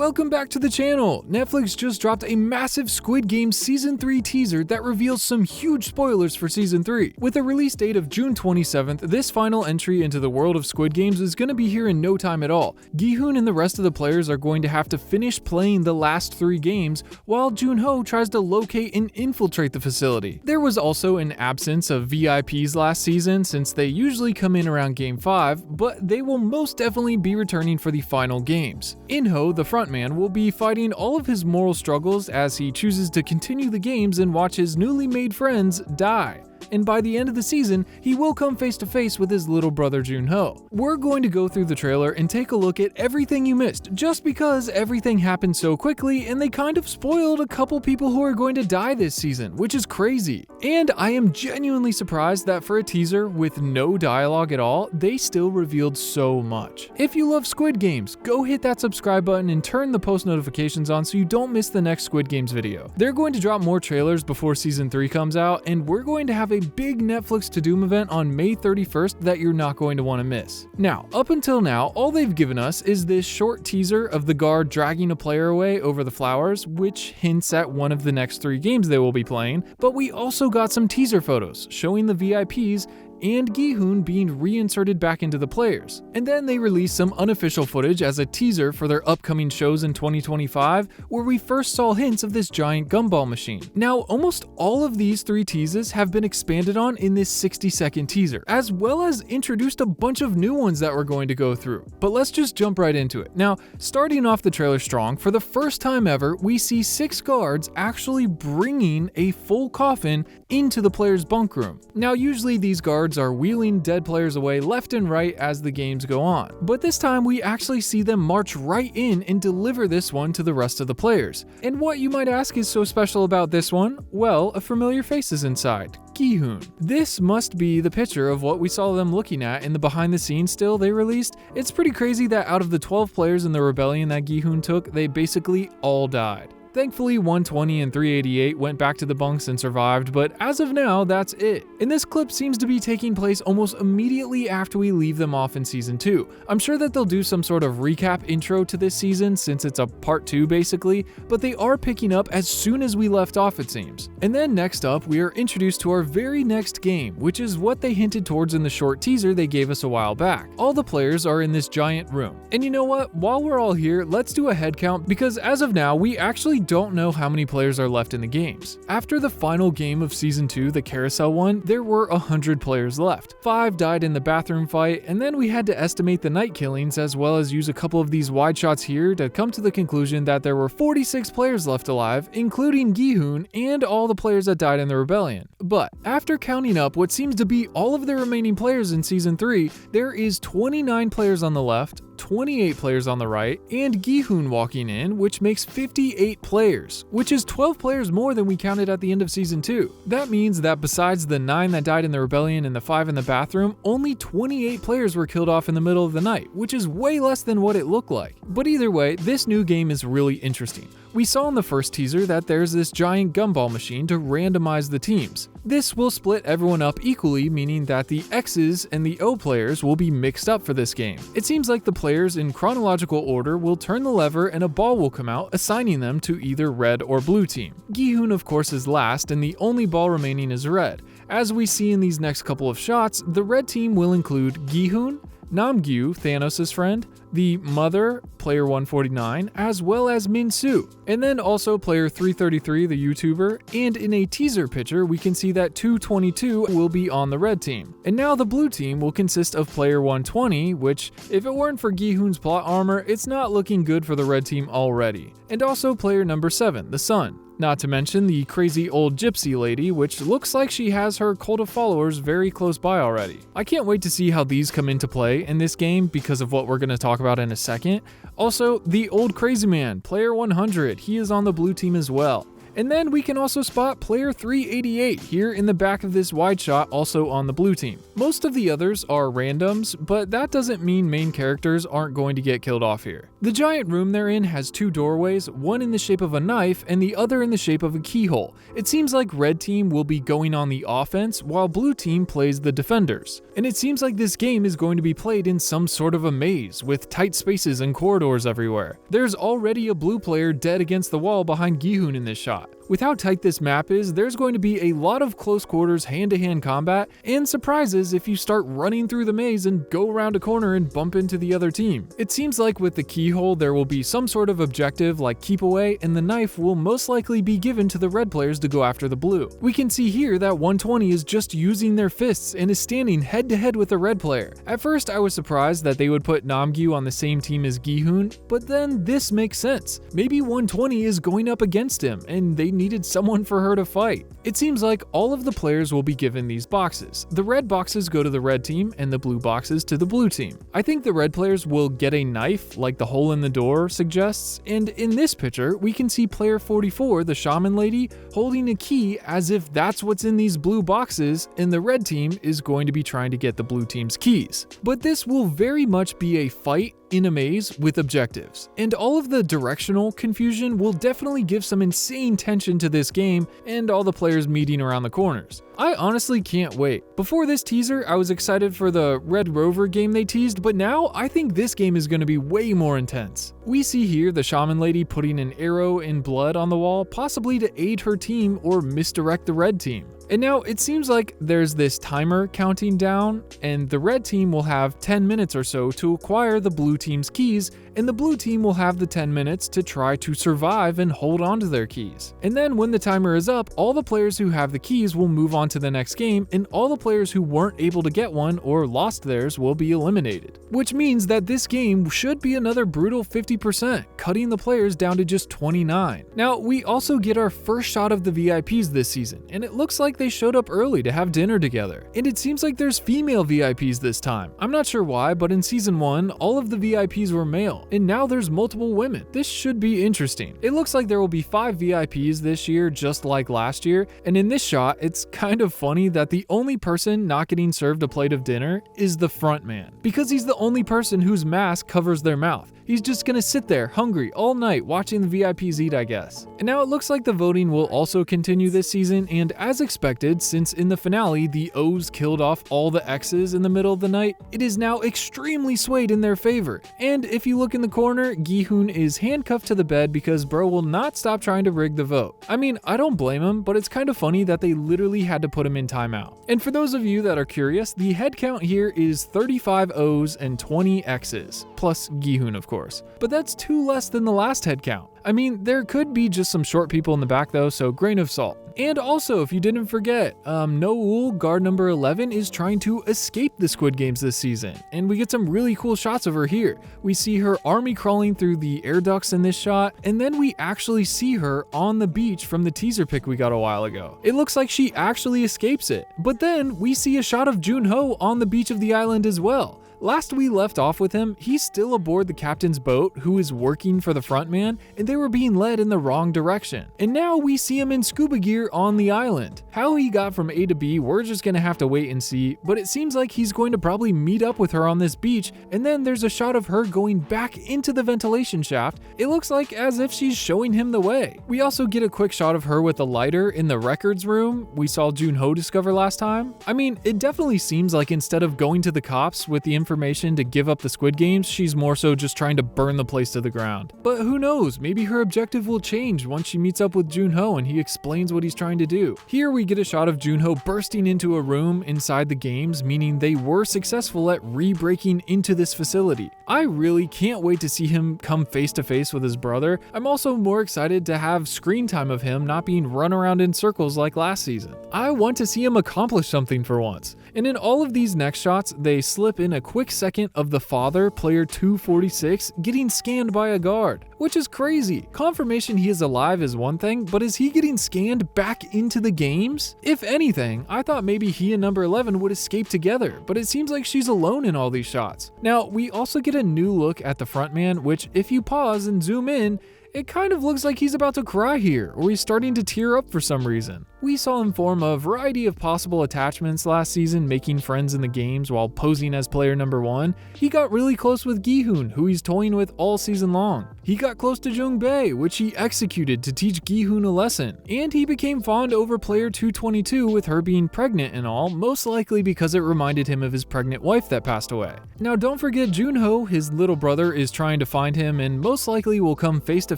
Welcome back to the channel! Netflix just dropped a massive Squid Games Season 3 teaser that reveals some huge spoilers for Season 3. With a release date of June 27th, this final entry into the world of Squid Games is going to be here in no time at all. Gi-Hun and the rest of the players are going to have to finish playing the last 3 games, while Jun-ho tries to locate and infiltrate the facility. There was also an absence of VIPs last season, since they usually come in around Game 5, but they will most definitely be returning for the final games. Jun-ho, the frontman, will be fighting all of his moral struggles as he chooses to continue the games and watch his newly made friends die. And by the end of the season, he will come face to face with his little brother Jun-ho. We're going to go through the trailer and take a look at everything you missed, just because everything happened so quickly and they kind of spoiled a couple people who are going to die this season, which is crazy. And I am genuinely surprised that for a teaser with no dialogue at all, they still revealed so much. If you love Squid Games, go hit that subscribe button and turn the post notifications on so you don't miss the next Squid Games video. They're going to drop more trailers before Season 3 comes out, and we're going to have a big Netflix To Doom event on May 31st that you're not going to want to miss. Now, up until now, all they've given us is this short teaser of the guard dragging a player away over the flowers, which hints at one of the next 3 games they will be playing, but we also got some teaser photos showing the VIPs and Gi-Hun being reinserted back into the players. And then they released some unofficial footage as a teaser for their upcoming shows in 2025, where we first saw hints of this giant gumball machine. Now, almost all of these 3 teases have been expanded on in this 60-second teaser, as well as introduced a bunch of new ones that we're going to go through. But let's just jump right into it. Now, starting off the trailer strong, for the first time ever, we see 6 guards actually bringing a full coffin into the players' bunk room. Now, usually these guards are wheeling dead players away left and right as the games go on, but this time we actually see them march right in and deliver this one to the rest of the players. And what you might ask is so special about this one? Well, a familiar face is inside. Gi-Hun. This must be the picture of what we saw them looking at in the behind the scenes still they released. It's pretty crazy that out of the 12 players in the rebellion that Gi-Hun took, they basically all died. Thankfully, 120 and 388 went back to the bunks and survived, but as of now, that's it. And this clip seems to be taking place almost immediately after we leave them off in Season 2. I'm sure that they'll do some sort of recap intro to this season, since it's a part 2 basically, but they are picking up as soon as we left off, it seems. And then next up, we are introduced to our very next game, which is what they hinted towards in the short teaser they gave us a while back. All the players are in this giant room. And you know what? While we're all here, let's do a head count, because as of now, we actually don't know how many players are left in the games. After the final game of Season 2, the carousel one, there were 100 players left. 5 died in the bathroom fight, and then we had to estimate the night killings as well as use a couple of these wide shots here to come to the conclusion that there were 46 players left alive, including Gi-Hun and all the players that died in the rebellion. But after counting up what seems to be all of the remaining players in Season 3, there is 29 players on the left, 28 players on the right, and Gi-Hun walking in, which makes 58 players, which is 12 players more than we counted at the end of Season 2. That means that besides the 9 that died in the rebellion and the 5 in the bathroom, only 28 players were killed off in the middle of the night, which is way less than what it looked like. But either way, this new game is really interesting. We saw in the first teaser that there's this giant gumball machine to randomize the teams. This will split everyone up equally, meaning that the X's and the O players will be mixed up for this game. It seems like the players in chronological order will turn the lever and a ball will come out, assigning them to either red or blue team. Gi-Hun of course is last, and the only ball remaining is red. As we see in these next couple of shots, the red team will include Gi-Hun, Namgyu, Thanos' friend, the mother, player 149, as well as Min-Soo, and then also player 333, the YouTuber, and in a teaser picture we can see that 222 will be on the red team. And now the blue team will consist of player 120, which, if it weren't for Gi-Hun's plot armor, it's not looking good for the red team already, and also player number 7, the Sun. Not to mention the crazy old gypsy lady, which looks like she has her cult of followers very close by already. I can't wait to see how these come into play in this game because of what we're going to talk about in a second. Also, the old crazy man, player 100, he is on the blue team as well. And then we can also spot player 388 here in the back of this wide shot, also on the blue team. Most of the others are randoms, but that doesn't mean main characters aren't going to get killed off here. The giant room they're in has two doorways, one in the shape of a knife and the other in the shape of a keyhole. It seems like red team will be going on the offense while blue team plays the defenders. And it seems like this game is going to be played in some sort of a maze with tight spaces and corridors everywhere. There's already a blue player dead against the wall behind Gi-Hun in this shot. With how tight this map is, there's going to be a lot of close quarters hand-to-hand combat and surprises if you start running through the maze and go around a corner and bump into the other team. It seems like with the keyhole there will be some sort of objective like keep away, and the knife will most likely be given to the red players to go after the blue. We can see here that 120 is just using their fists and is standing head-to-head with the red player. At first I was surprised that they would put Namgyu on the same team as Gi-Hun, but then this makes sense. Maybe 120 is going up against him and they needed someone for her to fight. It seems like all of the players will be given these boxes. The red boxes go to the red team and the blue boxes to the blue team. I think the red players will get a knife like the hole in the door suggests, and in this picture we can see player 44, the shaman lady, holding a key as if that's what's in these blue boxes, and the red team is going to be trying to get the blue team's keys. But this will very much be a fight in a maze with objectives, and all of the directional confusion will definitely give some insane tension to this game and all the players meeting around the corners. I honestly can't wait. Before this teaser, I was excited for the Red Rover game they teased, but now I think this game is going to be way more intense. We see here the shaman lady putting an arrow in blood on the wall, possibly to aid her team or misdirect the red team. And now it seems like there's this timer counting down, and the red team will have 10 minutes or so to acquire the blue team's keys, and the blue team will have the 10 minutes to try to survive and hold on to their keys. And then when the timer is up, all the players who have the keys will move on to the next game, and all the players who weren't able to get one or lost theirs will be eliminated. Which means that this game should be another brutal 50%, cutting the players down to just 29. Now, we also get our first shot of the VIPs this season, and it looks like they showed up early to have dinner together. And it seems like there's female VIPs this time. I'm not sure why, but in season 1, all of the VIPs were male, and now there's multiple women. This should be interesting. It looks like there will be 5 VIPs this year, just like last year, and in this shot, it's kind of funny that the only person not getting served a plate of dinner is the front man, because he's the only person whose mask covers their mouth. He's just gonna sit there hungry all night watching the VIPs eat, I guess. And now it looks like the voting will also continue this season, and as expected, since in the finale the O's killed off all the X's in the middle of the night, it is now extremely swayed in their favor. And if you look in the corner, Gi-Hun is handcuffed to the bed because bro will not stop trying to rig the vote. I mean, I don't blame him, but it's kind of funny that they literally had to put him in timeout. And for those of you that are curious, the head count here is 35 O's and 20 X's, plus Gi-Hun of course. But that's 2 less than the last head count. I mean, there could be just some short people in the back though, so grain of salt. And also, if you didn't forget, Noel, guard number 11, is trying to escape the Squid Games this season, and we get some really cool shots of her here. We see her army crawling through the air ducts in this shot, and then we actually see her on the beach from the teaser pic we got a while ago. It looks like she actually escapes it. But then we see a shot of Jun-ho on the beach of the island as well. Last we left off with him, he's still aboard the captain's boat who is working for the front man, and they were being led in the wrong direction. And now we see him in scuba gear on the island. How he got from A to B, we're just gonna have to wait and see, but it seems like he's going to probably meet up with her on this beach, and then there's a shot of her going back into the ventilation shaft. It looks like as if she's showing him the way. We also get a quick shot of her with a lighter in the records room we saw Jun-ho discover last time. I mean, it definitely seems like instead of going to the cops with the information to give up the Squid Games, she's more so just trying to burn the place to the ground. But who knows, maybe her objective will change once she meets up with Jun-ho and he explains what he's trying to do. Here we get a shot of Jun-ho bursting into a room inside the games, meaning they were successful at re-breaking into this facility. I really can't wait to see him come face to face with his brother. I'm also more excited to have screen time of him not being run around in circles like last season. I want to see him accomplish something for once. And in all of these next shots, they slip in a quick second of the father, player 246, getting scanned by a guard, which is crazy. Confirmation he is alive is one thing, but is he getting scanned back into the games? If anything, I thought maybe he and number 11 would escape together, but it seems like she's alone in all these shots. Now, we also get a new look at the front man, which if you pause and zoom in, It kind of looks like he's about to cry here, or he's starting to tear up for some reason. We saw him form a variety of possible attachments last season, making friends in the games while posing as player number 1. He got really close with Gi-Hun, who he's toying with all season long. He got close to Jung-bae, which he executed to teach Gi-Hun a lesson. And he became fond over player 222 with her being pregnant and all, most likely because it reminded him of his pregnant wife that passed away. Now don't forget Jun-ho, his little brother, is trying to find him and most likely will come face to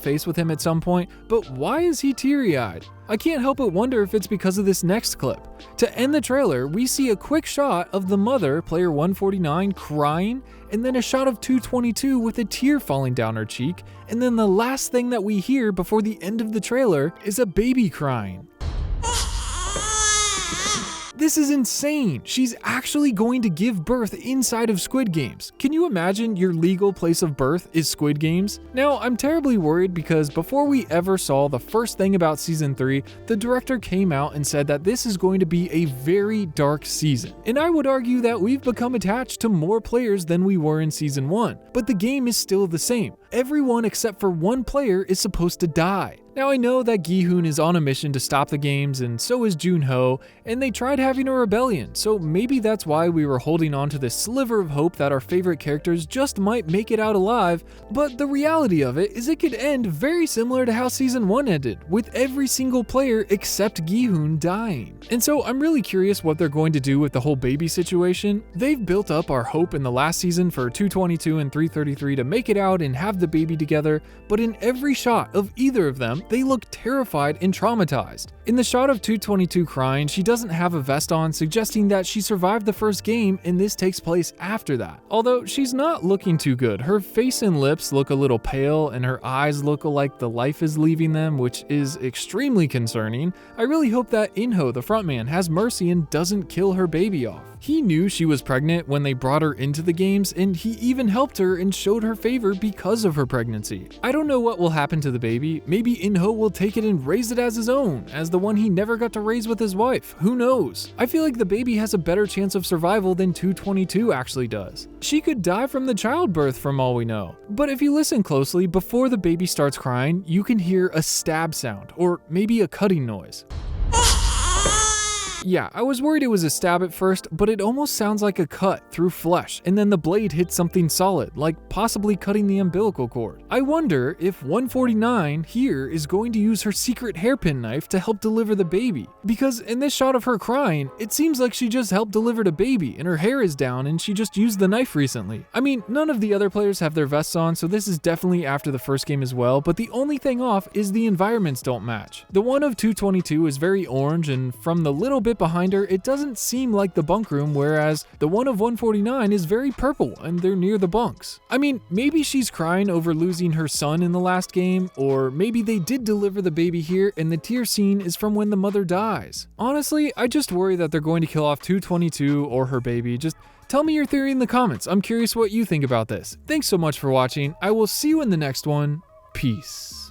face with him at some point, but why is he teary-eyed? I can't help but wonder if it's because of this next clip. To end the trailer, we see a quick shot of the mother, player 149, crying, and then a shot of 222 with a tear falling down her cheek, and then the last thing that we hear before the end of the trailer is a baby crying. This is insane! She's actually going to give birth inside of Squid Games. Can you imagine your legal place of birth is Squid Games? Now, I'm terribly worried because before we ever saw the first thing about Season 3, the director came out and said that this is going to be a very dark season. And I would argue that we've become attached to more players than we were in Season 1, but the game is still the same. Everyone except for one player is supposed to die. Now I know that Gi-Hun is on a mission to stop the games, and so is Jun-ho, and they tried having a rebellion, so maybe that's why we were holding on to this sliver of hope that our favorite characters just might make it out alive, but the reality of it is it could end very similar to how Season 1 ended, with every single player except Gi-Hun dying. And so I'm really curious what they're going to do with the whole baby situation. They've built up our hope in the last season for 222 and 333 to make it out and have the baby together, but in every shot of either of them, they look terrified and traumatized. In the shot of 222 crying, she doesn't have a vest on, suggesting that she survived the first game and this takes place after that. Although she's not looking too good. Her face and lips look a little pale and her eyes look like the life is leaving them, which is extremely concerning. I really hope that In-ho, the frontman, has mercy and doesn't kill her baby off. He knew she was pregnant when they brought her into the games, and he even helped her and showed her favor because of her pregnancy. I don't know what will happen to the baby. Maybe In-ho will take it and raise it as his own, as the one he never got to raise with his wife. Who knows? I feel like the baby has a better chance of survival than 222 actually does. She could die from the childbirth from all we know. But if you listen closely, before the baby starts crying, you can hear a stab sound, or maybe a cutting noise. Yeah, I was worried it was a stab at first, but it almost sounds like a cut through flesh, and then the blade hits something solid, like possibly cutting the umbilical cord. I wonder if 149 here is going to use her secret hairpin knife to help deliver the baby. Because in this shot of her crying, it seems like she just helped deliver the baby, and her hair is down and she just used the knife recently. I mean, none of the other players have their vests on, so this is definitely after the first game as well, but the only thing off is the environments don't match. The one of 222 is very orange, and from the little bit behind her, it doesn't seem like the bunk room, whereas the one of 149 is very purple and they're near the bunks. I mean, maybe she's crying over losing her son in the last game, or maybe they did deliver the baby here and the tear scene is from when the mother dies. Honestly, I just worry that they're going to kill off 222 or her baby. Just tell me your theory in the comments. I'm curious what you think about this. Thanks so much for watching. I will see you in the next one. Peace.